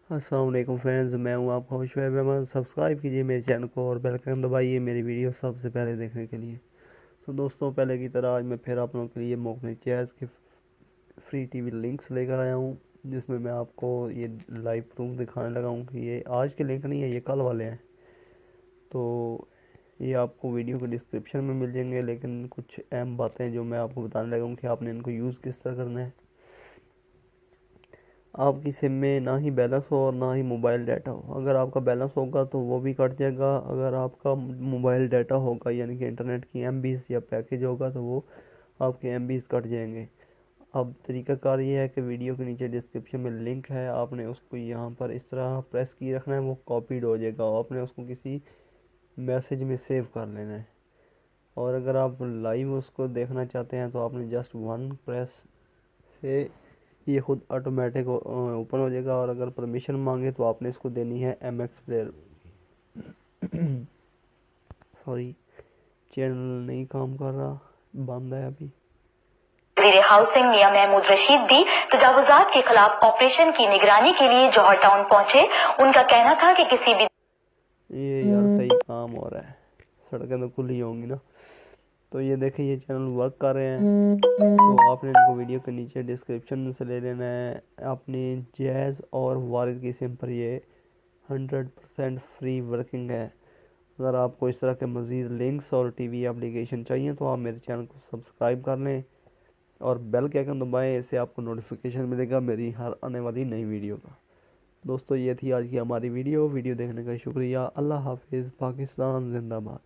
अस्सलाम वालेकुम फ्रेंड्स, मैं हूं आपका होस्ट शुएब अहमद। सब्सक्राइब कीजिए मेरे चैनल को और बेल आइकन दबाइए मेरी वीडियो सबसे पहले देखने के लिए। तो दोस्तों, पहले की तरह आज मैं फिर आप लोगों के लिए मोकनी चैज़ के फ्री टीवी लिंक्स लेकर आया हूं, जिसमें मैं आपको ये लाइव प्रूफ दिखाने लगा हूं कि ये आज के लिंक नहीं है, ये कल वाले हैं। तो ये आपको वीडियो के डिस्क्रिप्शन में मिल जाएंगे, लेकिन कुछ अहम बातें जो मैं आपको बताने लगा हूँ कि आपने इनको यूज़ किस तरह करना है। आपकी सिम में ना ही बैलेंस हो और ना ही मोबाइल डाटा हो। अगर आपका बैलेंस होगा तो वो भी कट जाएगा, अगर आपका मोबाइल डाटा होगा यानी कि इंटरनेट की एमबीज़ या पैकेज होगा तो वो आपके एमबीज़ कट जाएंगे। अब तरीकाकार ये है कि वीडियो के नीचे डिस्क्रिप्शन में लिंक है, आपने उसको यहाँ पर इस तरह प्रेस की रखना है, वो कॉपीड हो जाएगा और आपने उसको किसी मैसेज में सेव कर लेना है। और अगर आप लाइव उसको देखना चाहते हैं तो आपने जस्ट वन प्रेस से ये खुद ऑटोमेटिक ओपन हो जाएगा। और अगर परमिशन मांगे तो आपने इसको देनी है M X player. Sorry, channel नहीं काम कर रहा, बंद है अभी। हाउसिंग मियां महमूद रशीद भी तजावुजात के खिलाफ ऑपरेशन की निगरानी के लिए जौहर टाउन पहुंचे। उनका कहना था कि किसी भी ये यार सही काम हो रहा है, सड़कें तो खुली होंगी ना। तो ये देखें, ये चैनल वर्क कर रहे हैं। तो आपने इनको वीडियो के नीचे डिस्क्रिप्शन से ले लेना है। अपनी जैज़ और वारिद की सिम पर ये 100% फ्री वर्किंग है। अगर आपको इस तरह के मज़ीद लिंक्स और टीवी एप्लीकेशन चाहिए तो आप मेरे चैनल को सब्सक्राइब कर लें और बेल के आइकन दबाएं, इससे आपको नोटिफिकेशन मिलेगा मेरी हर आने वाली नई वीडियो का। दोस्तों, ये थी आज की हमारी वीडियो देखने का शुक्रिया। अल्लाह हाफिज़। पाकिस्तान जिंदाबाद।